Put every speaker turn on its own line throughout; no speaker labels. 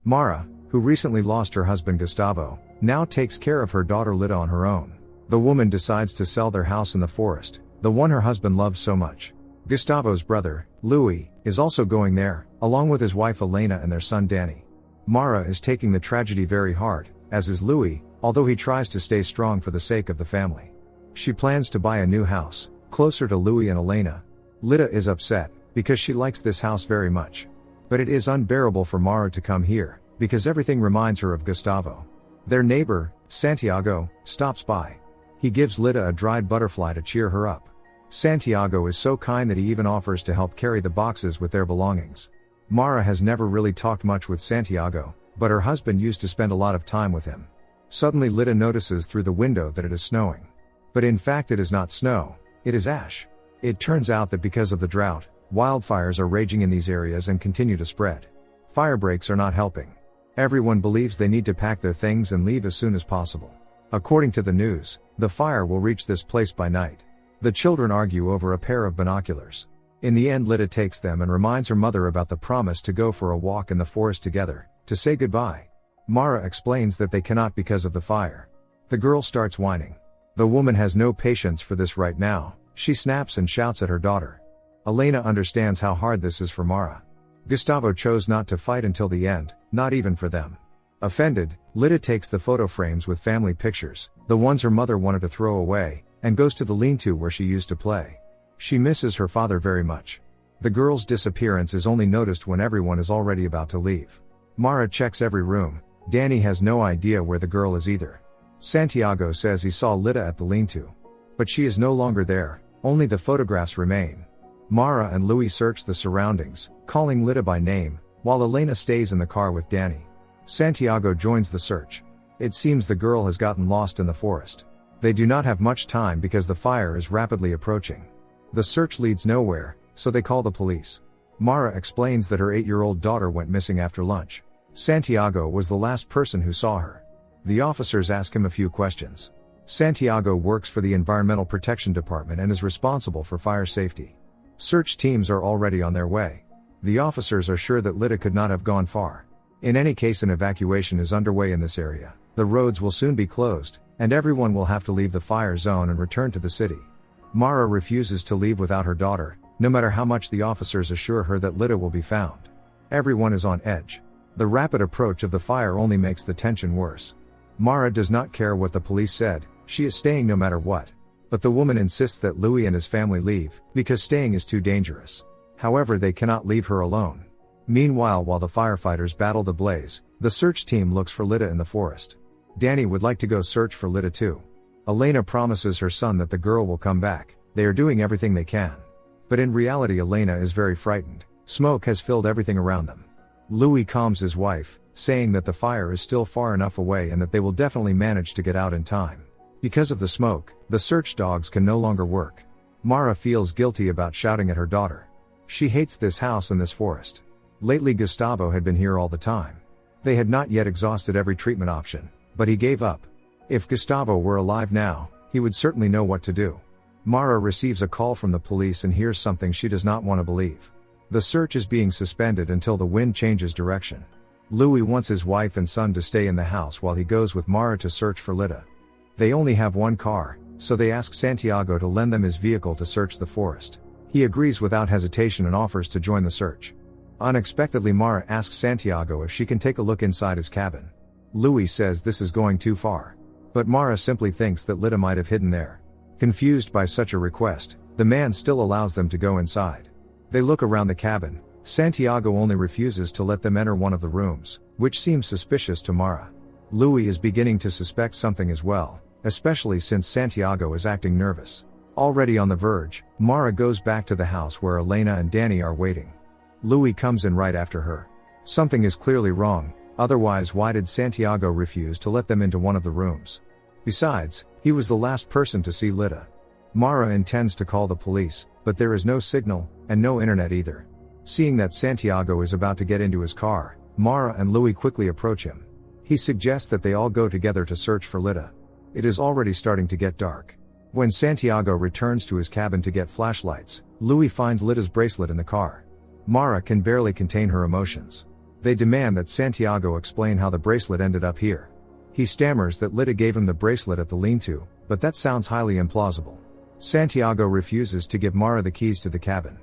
Mara, who recently lost her husband Gustavo, now takes care of her daughter Lita on her own. The woman decides to sell their house in the forest, the one her husband loved so much. Gustavo's brother, Louis, is also going there, along with his wife Elena and their son Danny. Mara is taking the tragedy very hard, as is Louis, although he tries to stay strong for the sake of the family. She plans to buy a new house, closer to Louis and Elena. Lita is upset, because she likes this house very much. But it is unbearable for Mara to come here, because everything reminds her of Gustavo. Their neighbor, Santiago, stops by. He gives Lita a dried butterfly to cheer her up. Santiago is so kind that he even offers to help carry the boxes with their belongings. Mara has never really talked much with Santiago, but her husband used to spend a lot of time with him. Suddenly Lita notices through the window that it is snowing. But in fact it is not snow, it is ash. It turns out that because of the drought, wildfires are raging in these areas and continue to spread. Fire breaks are not helping. Everyone believes they need to pack their things and leave as soon as possible. According to the news, the fire will reach this place by night. The children argue over a pair of binoculars. In the end Lita takes them and reminds her mother about the promise to go for a walk in the forest together, to say goodbye. Mara explains that they cannot because of the fire. The girl starts whining. The woman has no patience for this right now. She snaps and shouts at her daughter. Elena understands how hard this is for Mara. Gustavo chose not to fight until the end, not even for them. Offended, Lita takes the photo frames with family pictures, the ones her mother wanted to throw away, and goes to the lean-to where she used to play. She misses her father very much. The girl's disappearance is only noticed when everyone is already about to leave. Mara checks every room. Danny has no idea where the girl is either. Santiago says he saw Lita at the lean-to. But she is no longer there, only the photographs remain. Mara and Louis search the surroundings, calling Lita by name, while Elena stays in the car with Danny. Santiago joins the search. It seems the girl has gotten lost in the forest. They do not have much time because the fire is rapidly approaching. The search leads nowhere, so they call the police. Mara explains that her 8-year-old daughter went missing after lunch. Santiago was the last person who saw her. The officers ask him a few questions. Santiago works for the Environmental Protection Department and is responsible for fire safety. Search teams are already on their way. The officers are sure that Lita could not have gone far. In any case, an evacuation is underway in this area. The roads will soon be closed, and everyone will have to leave the fire zone and return to the city. Mara refuses to leave without her daughter, no matter how much the officers assure her that Lita will be found. Everyone is on edge. The rapid approach of the fire only makes the tension worse. Mara does not care what the police said, she is staying no matter what. But the woman insists that Louis and his family leave, because staying is too dangerous. However, they cannot leave her alone. Meanwhile, while the firefighters battle the blaze, the search team looks for Lita in the forest. Danny would like to go search for Lita too. Elena promises her son that the girl will come back. They are doing everything they can. But in reality Elena is very frightened. Smoke has filled everything around them. Louis calms his wife, saying that the fire is still far enough away and that they will definitely manage to get out in time. Because of the smoke, the search dogs can no longer work. Mara feels guilty about shouting at her daughter. She hates this house and this forest. Lately Gustavo had been here all the time. They had not yet exhausted every treatment option, but he gave up. If Gustavo were alive now, he would certainly know what to do. Mara receives a call from the police and hears something she does not want to believe. The search is being suspended until the wind changes direction. Louis wants his wife and son to stay in the house while he goes with Mara to search for Lita. They only have one car, so they ask Santiago to lend them his vehicle to search the forest. He agrees without hesitation and offers to join the search. Unexpectedly Mara asks Santiago if she can take a look inside his cabin. Louis says this is going too far. But Mara simply thinks that Lita might have hidden there. Confused by such a request, the man still allows them to go inside. They look around the cabin. Santiago only refuses to let them enter one of the rooms, which seems suspicious to Mara. Louis is beginning to suspect something as well, especially since Santiago is acting nervous. Already on the verge, Mara goes back to the house where Elena and Danny are waiting. Louis comes in right after her. Something is clearly wrong, otherwise why did Santiago refuse to let them into one of the rooms? Besides, he was the last person to see Lita. Mara intends to call the police, but there is no signal, and no internet either. Seeing that Santiago is about to get into his car, Mara and Louis quickly approach him. He suggests that they all go together to search for Lita. It is already starting to get dark. When Santiago returns to his cabin to get flashlights, Louis finds Lita's bracelet in the car. Mara can barely contain her emotions. They demand that Santiago explain how the bracelet ended up here. He stammers that Lita gave him the bracelet at the lean-to, but that sounds highly implausible. Santiago refuses to give Mara the keys to the cabin.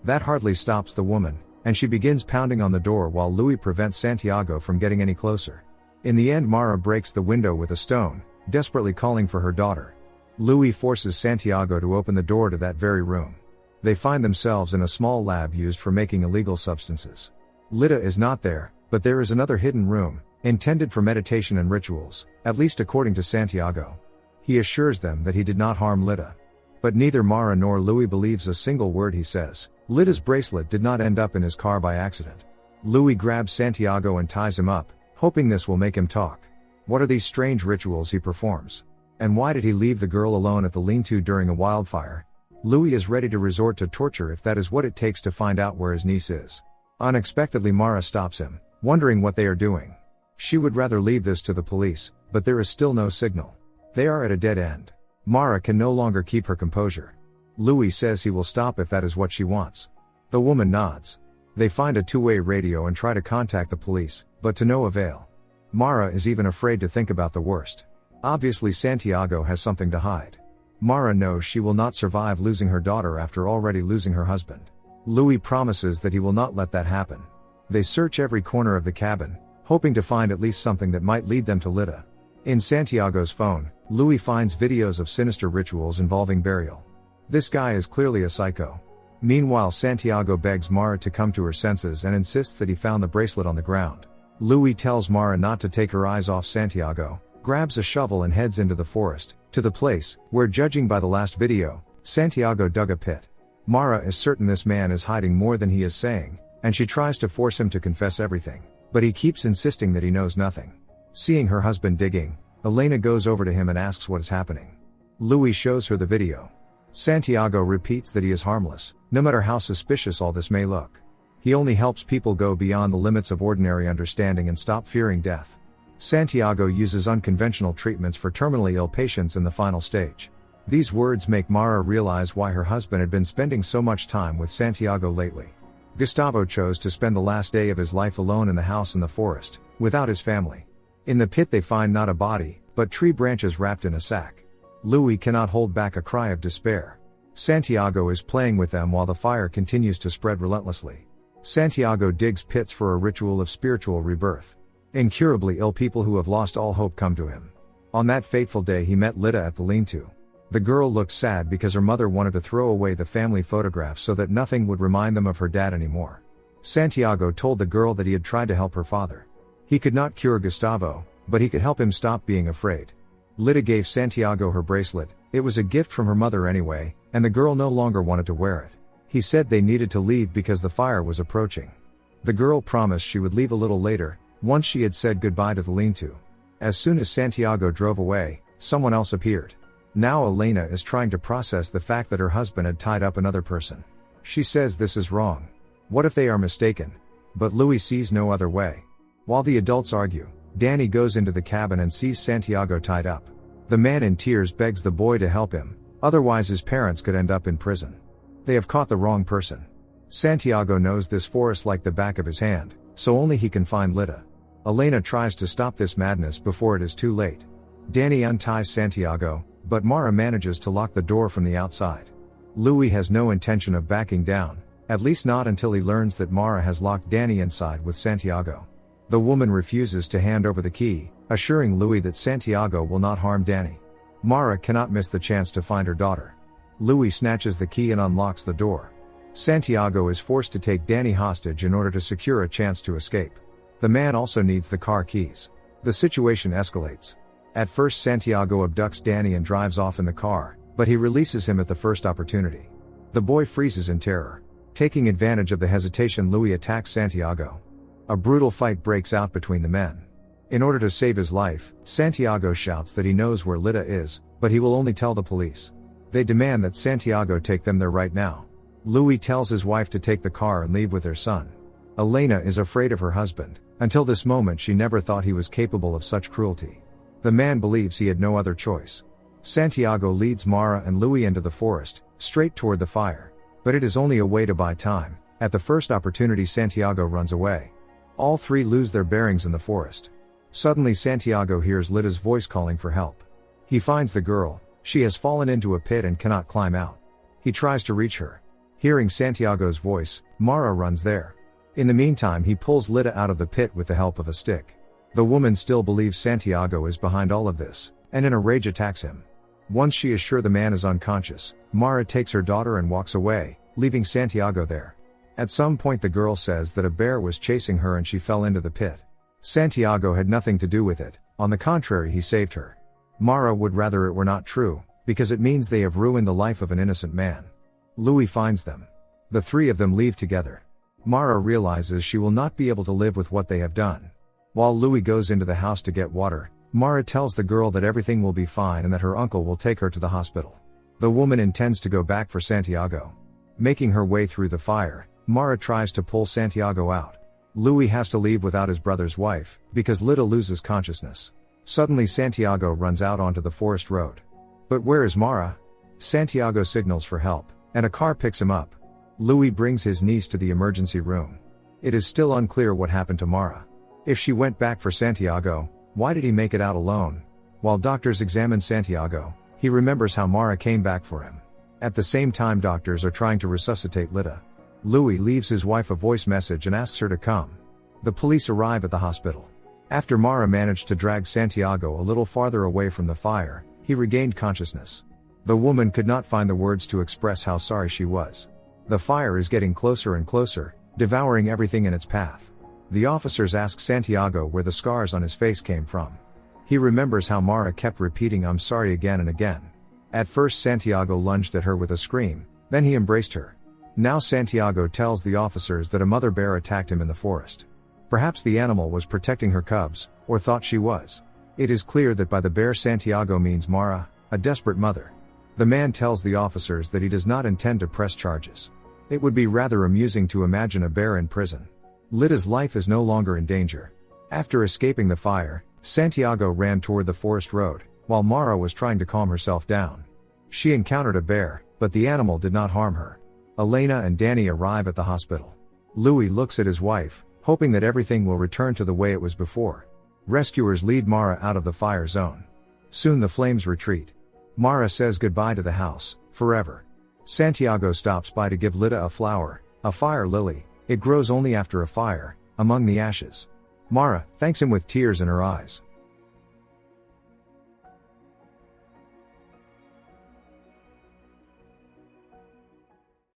That hardly stops the woman, and she begins pounding on the door while Louis prevents Santiago from getting any closer. In the end, Mara breaks the window with a stone, desperately calling for her daughter. Louis forces Santiago to open the door to that very room. They find themselves in a small lab used for making illegal substances. Lita is not there, but there is another hidden room, intended for meditation and rituals, at least according to Santiago. He assures them that he did not harm Lita. But neither Mara nor Louis believes a single word he says. Lita's bracelet did not end up in his car by accident. Louis grabs Santiago and ties him up, hoping this will make him talk. What are these strange rituals he performs? And why did he leave the girl alone at the lean-to during a wildfire? Louis is ready to resort to torture if that is what it takes to find out where his niece is. Unexpectedly, Mara stops him, wondering what they are doing. She would rather leave this to the police, but there is still no signal. They are at a dead end. Mara can no longer keep her composure. Louis says he will stop if that is what she wants. The woman nods. They find a two-way radio and try to contact the police, but to no avail. Mara is even afraid to think about the worst. Obviously, Santiago has something to hide. Mara knows she will not survive losing her daughter after already losing her husband. Louis promises that he will not let that happen. They search every corner of the cabin, hoping to find at least something that might lead them to Lita. In Santiago's phone, Louis finds videos of sinister rituals involving burial. This guy is clearly a psycho. Meanwhile, Santiago begs Mara to come to her senses and insists that he found the bracelet on the ground. Louis tells Mara not to take her eyes off Santiago, grabs a shovel and heads into the forest, to the place where, judging by the last video, Santiago dug a pit. Mara is certain this man is hiding more than he is saying, and she tries to force him to confess everything, but he keeps insisting that he knows nothing. Seeing her husband digging, Elena goes over to him and asks what is happening. Louis shows her the video. Santiago repeats that he is harmless, no matter how suspicious all this may look. He only helps people go beyond the limits of ordinary understanding and stop fearing death. Santiago uses unconventional treatments for terminally ill patients in the final stage. These words make Mara realize why her husband had been spending so much time with Santiago lately. Gustavo chose to spend the last day of his life alone in the house in the forest, without his family. In the pit they find not a body, but tree branches wrapped in a sack. Louis cannot hold back a cry of despair. Santiago is playing with them while the fire continues to spread relentlessly. Santiago digs pits for a ritual of spiritual rebirth. Incurably ill people who have lost all hope come to him. On that fateful day he met Lita at the lean-to. The girl looked sad because her mother wanted to throw away the family photographs so that nothing would remind them of her dad anymore. Santiago told the girl that he had tried to help her father. He could not cure Gustavo, but he could help him stop being afraid. Lita gave Santiago her bracelet. It was a gift from her mother anyway, and the girl no longer wanted to wear it. He said they needed to leave because the fire was approaching. The girl promised she would leave a little later, once she had said goodbye to the lean-to. As soon as Santiago drove away, someone else appeared. Now Elena is trying to process the fact that her husband had tied up another person. She says this is wrong. What if they are mistaken? But Louis sees no other way. While the adults argue, Danny goes into the cabin and sees Santiago tied up. The man in tears begs the boy to help him, otherwise his parents could end up in prison. They have caught the wrong person. Santiago knows this forest like the back of his hand, so only he can find Lita. Elena tries to stop this madness before it is too late. Danny unties Santiago, but Mara manages to lock the door from the outside. Louis has no intention of backing down, at least not until he learns that Mara has locked Danny inside with Santiago. The woman refuses to hand over the key, assuring Louis that Santiago will not harm Danny. Mara cannot miss the chance to find her daughter. Louis snatches the key and unlocks the door. Santiago is forced to take Danny hostage in order to secure a chance to escape. The man also needs the car keys. The situation escalates. At first Santiago abducts Danny and drives off in the car, but he releases him at the first opportunity. The boy freezes in terror. Taking advantage of the hesitation, Louis attacks Santiago. A brutal fight breaks out between the men. In order to save his life, Santiago shouts that he knows where Lita is, but he will only tell the police. They demand that Santiago take them there right now. Louis tells his wife to take the car and leave with their son. Elena is afraid of her husband. Until this moment she never thought he was capable of such cruelty. The man believes he had no other choice. Santiago leads Mara and Louis into the forest, straight toward the fire. But it is only a way to buy time. At the first opportunity Santiago runs away. All three lose their bearings in the forest. Suddenly Santiago hears Lida's voice calling for help. He finds the girl. She has fallen into a pit and cannot climb out. He tries to reach her. Hearing Santiago's voice, Mara runs there. In the meantime, he pulls Lida out of the pit with the help of a stick. The woman still believes Santiago is behind all of this, and in a rage attacks him. Once she is sure the man is unconscious, Mara takes her daughter and walks away, leaving Santiago there. At some point the girl says that a bear was chasing her and she fell into the pit. Santiago had nothing to do with it, on the contrary he saved her. Mara would rather it were not true, because it means they have ruined the life of an innocent man. Louis finds them. The three of them leave together. Mara realizes she will not be able to live with what they have done. While Louis goes into the house to get water, Mara tells the girl that everything will be fine and that her uncle will take her to the hospital. The woman intends to go back for Santiago. Making her way through the fire, Mara tries to pull Santiago out. Louis has to leave without his brother's wife, because Lida loses consciousness. Suddenly Santiago runs out onto the forest road. But where is Mara? Santiago signals for help, and a car picks him up. Louis brings his niece to the emergency room. It is still unclear what happened to Mara. If she went back for Santiago, why did he make it out alone? While doctors examine Santiago, he remembers how Mara came back for him. At the same time, doctors are trying to resuscitate Lida. Louis leaves his wife a voice message and asks her to come. The police arrive at the hospital. After Mara managed to drag Santiago a little farther away from the fire, he regained consciousness. The woman could not find the words to express how sorry she was. The fire is getting closer and closer, devouring everything in its path. The officers ask Santiago where the scars on his face came from. He remembers how Mara kept repeating "I'm sorry" again and again. At first Santiago lunged at her with a scream, then he embraced her. Now Santiago tells the officers that a mother bear attacked him in the forest. Perhaps the animal was protecting her cubs, or thought she was. It is clear that by the bear Santiago means Mara, a desperate mother. The man tells the officers that he does not intend to press charges. It would be rather amusing to imagine a bear in prison. Lida's life is no longer in danger. After escaping the fire, Santiago ran toward the forest road, while Mara was trying to calm herself down. She encountered a bear, but the animal did not harm her. Elena and Danny arrive at the hospital. Louis looks at his wife, hoping that everything will return to the way it was before. Rescuers lead Mara out of the fire zone. Soon the flames retreat. Mara says goodbye to the house, forever. Santiago stops by to give Lida a flower, a fire lily. It grows only after a fire, among the ashes. Mara thanks him with tears in her eyes.